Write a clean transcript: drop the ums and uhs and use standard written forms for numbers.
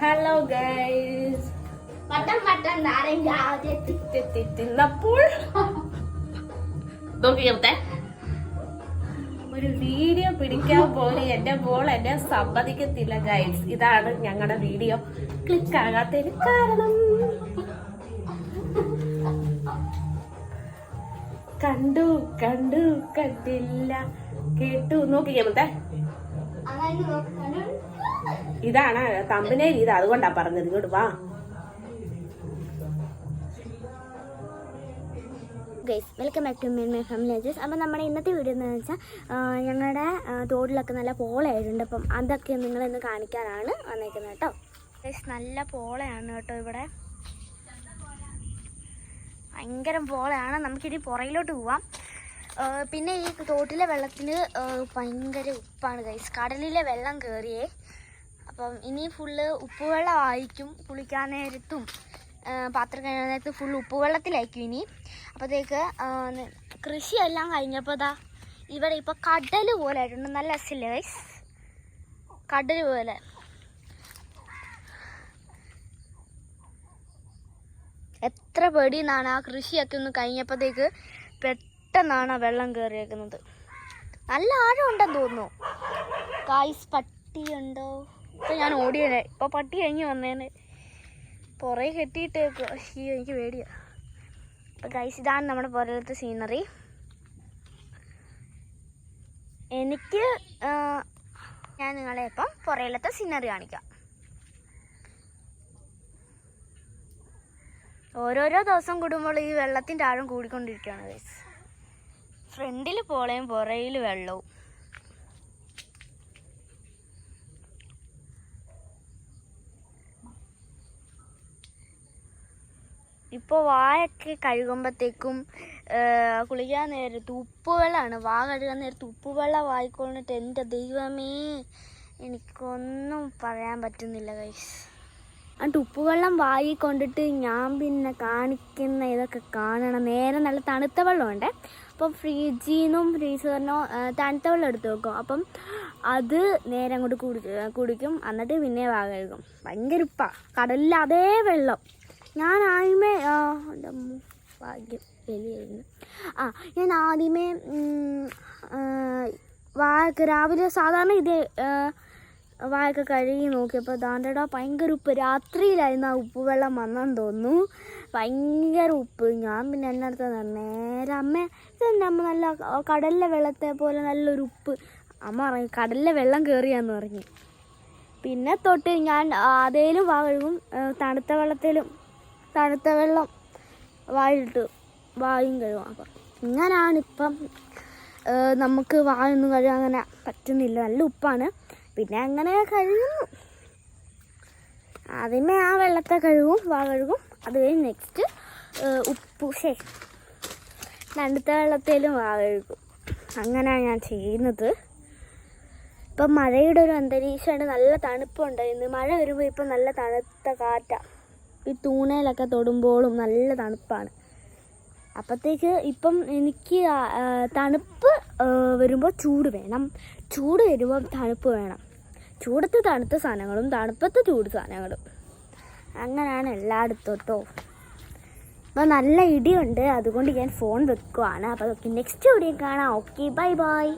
Hello guys, തിന്നപ്പോൾ ഒരു video പിടിക്കാൻ പോലും എന്റെ മോൾ എന്നെ സമ്മതിക്കത്തില്ല ഗൈസ്. ഇതാണ് ഞങ്ങളുടെ വീഡിയോ ക്ലിക്ക് ആകാത്തൊരു കാരണം. കണ്ടു കണ്ടു കണ്ടില്ല കേട്ടു. നോക്കിക്കേ, ഇതാണ് തമ്പനയിൽ. ഇത് അതുകൊണ്ടാ പറഞ്ഞത്. ഇങ്ങോട്ട് വാ guys, welcome back to my family ജസ്. അപ്പം നമ്മുടെ ഇന്നത്തെ വീഡിയോ എന്ന് വെച്ചാൽ ഞങ്ങളുടെ തോടിലൊക്കെ നല്ല പോളയായിട്ടുണ്ട്. അപ്പം അതൊക്കെ നിങ്ങളെന്ന് കാണിക്കാനാണ് വന്നേക്കുന്നത് കേട്ടോ. ഗൈസ്, നല്ല പോളയാണ് കേട്ടോ. ഇവിടെ ഭയങ്കര പോളയാണ്. നമുക്കിനി പുറയിലോട്ട് പോവാം. പിന്നെ ഈ തോട്ടിലെ വെള്ളത്തിൽ ഭയങ്കര ഉപ്പാണ് ഗൈസ്. കടലിലെ വെള്ളം കയറിയേ. അപ്പം ഇനി ഫുള്ള് ഉപ്പുവെള്ളമായിരിക്കും. കുളിക്കാൻ നേരത്തും പാത്രം കഴുകാൻ നേരത്ത് ഫുൾ ഉപ്പുവെള്ളത്തിലായിരിക്കും ഇനി. അപ്പോഴത്തേക്ക് കൃഷിയെല്ലാം കഴിഞ്ഞപ്പോൾ ദാ ഇവിടെ ഇപ്പോൾ കടൽ പോലെ ആയിട്ടുണ്ട്. നല്ല രസമില്ലേ ഗൈസ്? കടൽ പോലെ. എത്ര പേടിയെന്നാണ് ആ കൃഷിയൊക്കെ ഒന്ന് കഴിഞ്ഞപ്പോഴത്തേക്ക് പെട്ടെന്നാണ് ആ വെള്ളം കയറിയേക്കുന്നത്. നല്ല ആഴം ഉണ്ടെന്ന് തോന്നുന്നു ഗൈസ്. പട്ടിയുണ്ടോ? ഇപ്പം ഞാൻ ഓടിയേ. ഇപ്പോൾ പട്ടി കഴിഞ്ഞ് വന്നേനെ. പുറകെ കെട്ടിയിട്ടേക്ക്. അയ്യോ, എനിക്ക് പേടിയാ. അപ്പം ഗൈസ്, ഇതാണ് നമ്മുടെ പുറത്തെ സീനറി. ഞാൻ നിങ്ങളെ ഇപ്പം പുറയിലത്തെ സീനറി കാണിക്കാം. ഓരോരോ ദിവസം കൂടുമ്പോൾ ഈ വെള്ളത്തിൻ്റെ ആഴം കൂടിക്കൊണ്ടിരിക്കുകയാണ് ഗൈസ്. ഫ്രണ്ടിൽ പോളയും പുറയിൽ വെള്ളവും. ഇപ്പോൾ വായൊക്കെ കഴുകുമ്പോഴത്തേക്കും കുളിക്കാൻ നേരത്ത് ഉപ്പുവെള്ളമാണ്. വാ കഴുകാൻ നേരത്ത് ഉപ്പുവെള്ളം വായിക്കൊണ്ടിട്ട് എൻ്റെ ദൈവമേ, എനിക്കൊന്നും പറയാൻ പറ്റുന്നില്ല ഗൈസ്. എന്നിട്ട് ഉപ്പുവെള്ളം വായി കൊണ്ടിട്ട് ഞാൻ പിന്നെ കാണിക്കുന്ന ഇതൊക്കെ കാണണം. നേരെ നല്ല തണുത്ത വെള്ളമുണ്ട്. അപ്പം ഫ്രിഡ്ജിൽ നിന്നും ഫ്രീസറിനോ തണുത്ത വെള്ളം എടുത്ത് വെക്കും. അപ്പം അത് നേരെ അങ്ങോട്ട് കുടിക്കും. എന്നിട്ട് പിന്നെ വാ കഴുകും. ഭയങ്കര ഉപ്പാണ്. കടലിൽ അതേ വെള്ളം. ഞാൻ ആദ്യമേ എൻ്റെ ഭാഗ്യം വലിയായിരുന്നു. ഞാൻ ആദ്യമേ വായൊക്കെ രാവിലെ സാധാരണ ഇതേ വായൊക്കെ കഴുകി നോക്കിയപ്പോൾ ദാണ്ടടാ ഭയങ്കര ഉപ്പ്. രാത്രിയിലായിരുന്നു ആ ഉപ്പ് വെള്ളം വന്നെന്ന് തോന്നുന്നു. ഭയങ്കര ഉപ്പ്. ഞാൻ പിന്നെ എൻ്റെ അടുത്ത് നേരെ അമ്മ ഇതെന്നെ അമ്മ നല്ല കടലിലെ വെള്ളത്തെ പോലെ നല്ലൊരു ഉപ്പ്. അമ്മ പറഞ്ഞു കടലിലെ വെള്ളം കയറിയാന്ന് പറഞ്ഞു. പിന്നെ തൊട്ട് ഞാൻ അതേലും വാ കഴുകും. തണുത്ത വെള്ളം വായിട്ട് വായും കഴുകും. അപ്പം ഇങ്ങനാണിപ്പം നമുക്ക് വായൊന്നും കഴുകാൻ അങ്ങനെ പറ്റുന്നില്ല. നല്ല ഉപ്പാണ്. പിന്നെ അങ്ങനെ കഴുകുന്നു. ആദ്യമേ ആ വെള്ളത്തെ കഴുകും, വാ കഴുകും. അത് കഴിഞ്ഞ് നെക്സ്റ്റ് തണുത്ത വെള്ളത്തിലും വാ കഴുകും. അങ്ങനെയാണ് ഞാൻ ചെയ്യുന്നത്. ഇപ്പം മഴയുടെ ഒരു അന്തരീക്ഷമുണ്ട്. നല്ല തണുപ്പുണ്ടായിരുന്നു. മഴ വരുമ്പോൾ ഇപ്പം നല്ല തണുത്ത കാറ്റാണ്. ഈ തൂണയിലൊക്കെ തൊടുമ്പോഴും നല്ല തണുപ്പാണ്. അപ്പോഴത്തേക്ക് ഇപ്പം എനിക്ക് തണുപ്പ് വരുമ്പോൾ ചൂട് വേണം, ചൂട് വരുമ്പോൾ തണുപ്പ് വേണം. ചൂടത്ത് തണുത്ത സാധനങ്ങളും തണുപ്പത്ത് ചൂട് സാധനങ്ങളും. അങ്ങനെയാണ് എല്ലായിടത്തും കേട്ടോ. അപ്പോൾ നല്ല ഇടിയുണ്ട്, അതുകൊണ്ട് ഞാൻ ഫോൺ വെക്കുവാണ്. അപ്പോൾ നെക്സ്റ്റ് വീഡിയോ കാണാം. Okay, bye bye.